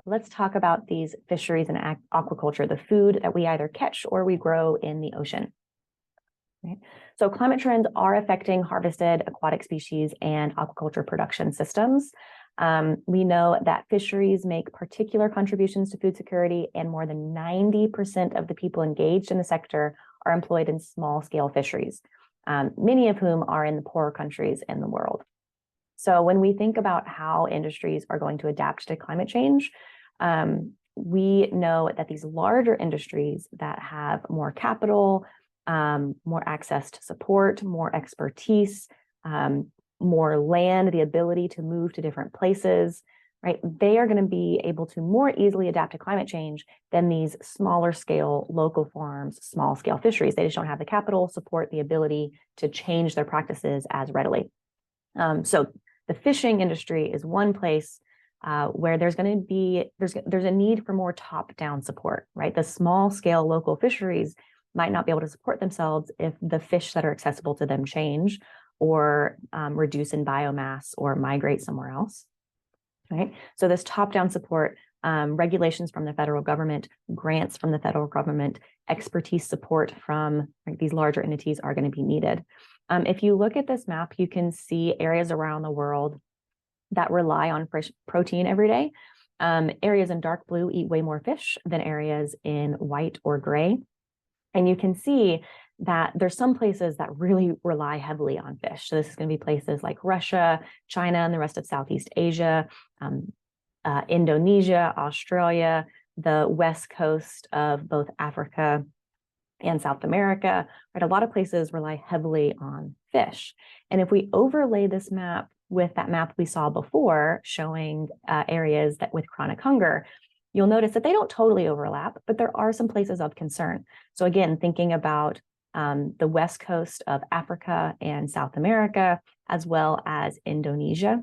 let's talk about these fisheries and aquaculture, the food that we either catch or we grow in the ocean. Right? So climate trends are affecting harvested aquatic species and aquaculture production systems. We know that fisheries make particular contributions to food security, and more than 90% of the people engaged in the sector are employed in small-scale fisheries, many of whom are in the poorer countries in the world. So when we think about how industries are going to adapt to climate change, we know that these larger industries that have more capital, more access to support, more expertise, more land, the ability to move to different places, right? They are going to be able to more easily adapt to climate change than these smaller scale local farms, small scale fisheries. They just don't have the capital, support, the ability to change their practices as readily. So the fishing industry is one place where there's going to be, there's a need for more top-down support, right? The small scale local fisheries might not be able to support themselves if the fish that are accessible to them change or reduce in biomass or migrate somewhere else, right? So this top-down support, regulations from the federal government, grants from the federal government, expertise support from these larger entities are going to be needed. If you look at this map, you can see areas around the world that rely on fish protein every day. Areas in dark blue eat way more fish than areas in white or gray. And you can see that there's some places that really rely heavily on fish. So this is going to be places like Russia, China, and the rest of Southeast Asia, Indonesia, Australia, the west coast of both Africa and South America, right? A lot of places rely heavily on fish. And if we overlay this map with that map we saw before showing areas that with chronic hunger, you'll notice that they don't totally overlap, but there are some places of concern. So again, thinking about the west coast of Africa and South America, as well as Indonesia,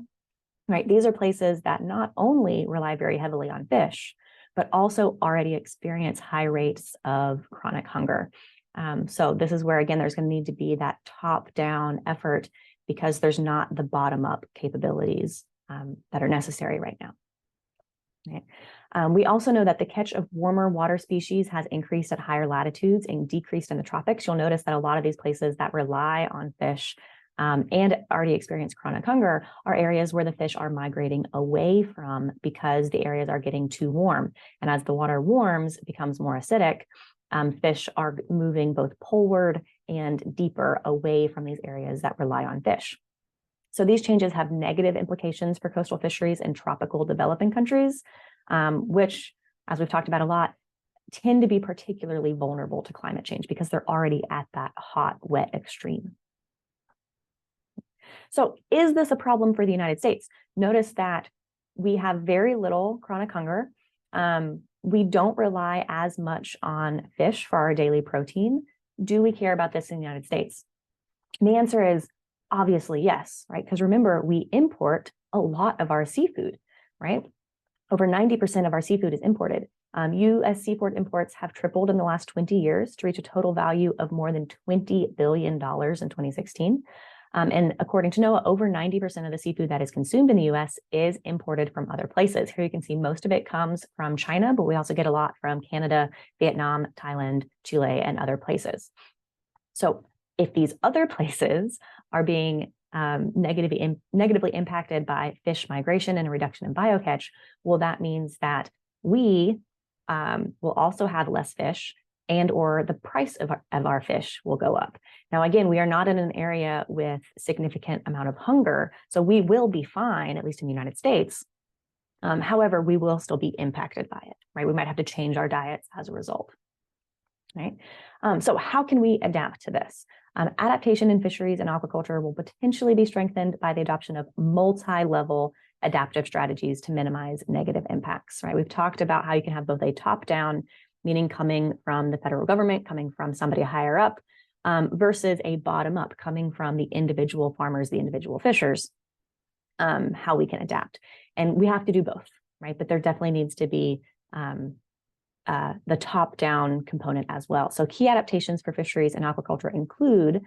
right? These are places that not only rely very heavily on fish, but also already experience high rates of chronic hunger. So this is where, again, there's going to need to be that top-down effort because there's not the bottom-up capabilities that are necessary right now. Right? We also know that the catch of warmer water species has increased at higher latitudes and decreased in the tropics. You'll notice that a lot of these places that rely on fish and already experience chronic hunger are areas where the fish are migrating away from because the areas are getting too warm. And as the water warms, it becomes more acidic. Fish are moving both poleward and deeper away from these areas that rely on fish. So these changes have negative implications for coastal fisheries in tropical developing countries, which, as we've talked about a lot, tend to be particularly vulnerable to climate change because they're already at that hot, wet extreme. So is this a problem for the United States? Notice that we have very little chronic hunger. We don't rely as much on fish for our daily protein. Do we care about this in the United States? And the answer is obviously yes, right? Because remember, we import a lot of our seafood, right? Over 90% of our seafood is imported. U.S. seafood imports have tripled in the last 20 years to reach a total value of more than $20 billion in 2016. And according to NOAA, over 90% of the seafood that is consumed in the U.S. is imported from other places. Here you can see most of it comes from China, but we also get a lot from Canada, Vietnam, Thailand, Chile, and other places. So if these other places are being negatively impacted by fish migration and a reduction in bycatch, well, that means that we will also have less fish and or the price of our fish will go up. Now, again, we are not in an area with significant amount of hunger, so we will be fine, at least in the United States. However, we will still be impacted by it, right? We might have to change our diets as a result, right? So how can we adapt to this? Adaptation in fisheries and aquaculture will potentially be strengthened by the adoption of multi-level adaptive strategies to minimize negative impacts, right? We've talked about how you can have both a top-down, meaning coming from the federal government, coming from somebody higher up, versus a bottom-up, coming from the individual farmers, the individual fishers, how we can adapt. And we have to do both, right? But there definitely needs to be the top-down component as well. So key adaptations for fisheries and aquaculture include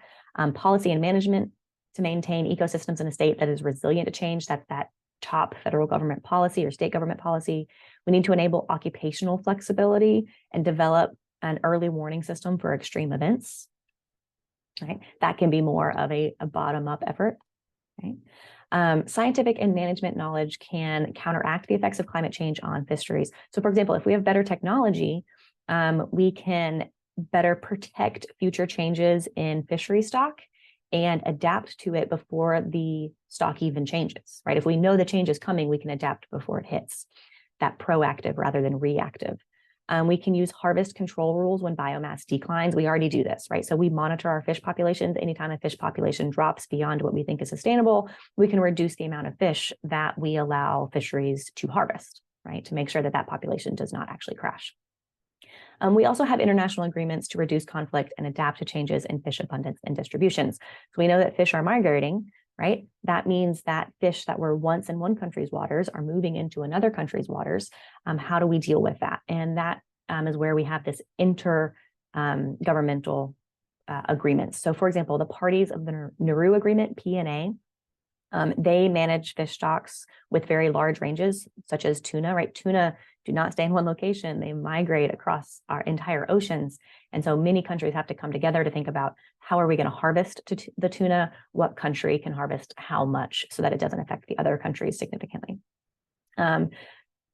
policy and management to maintain ecosystems in a state that is resilient to change. That's that top federal government policy or state government policy. We need to enable occupational flexibility and develop an early warning system for extreme events. Right? That can be more of a bottom-up effort. Right? Scientific and management knowledge can counteract the effects of climate change on fisheries. So, for example, if we have better technology, we can better protect future changes in fishery stock and adapt to it before the stock even changes, right? If we know the change is coming, we can adapt before it hits. That proactive rather than reactive. We can use harvest control rules when biomass declines. We already do this, right? So we monitor our fish populations. Anytime a fish population drops beyond what we think is sustainable, we can reduce the amount of fish that we allow fisheries to harvest, right? To make sure that that population does not actually crash. We also have international agreements to reduce conflict and adapt to changes in fish abundance and distributions. So we know that fish are migrating, right? That means that fish that were once in one country's waters are moving into another country's waters. How do we deal with that? And that is where we have this intergovernmental agreements. So, for example, the parties of the Nauru Agreement, PNA, they manage fish stocks with very large ranges, such as tuna, right? Tuna do not stay in one location. They migrate across our entire oceans. And so many countries have to come together to think about how are we going to harvest the tuna, what country can harvest how much so that it doesn't affect the other countries significantly.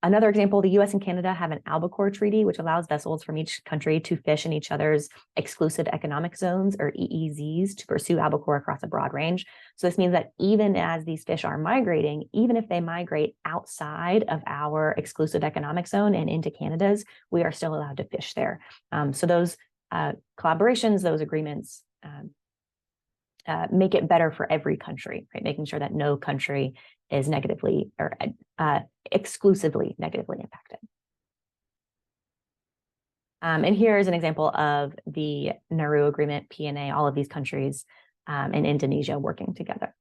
Another example, the US and Canada have an albacore treaty, which allows vessels from each country to fish in each other's exclusive economic zones, or EEZs, to pursue albacore across a broad range. So this means that even as these fish are migrating, even if they migrate outside of our exclusive economic zone and into Canada's, we are still allowed to fish there. So those collaborations, those agreements, make it better for every country, right? Making sure that no country is negatively or exclusively negatively impacted. And here is an example of the Nauru Agreement, PNA, all of these countries and Indonesia working together.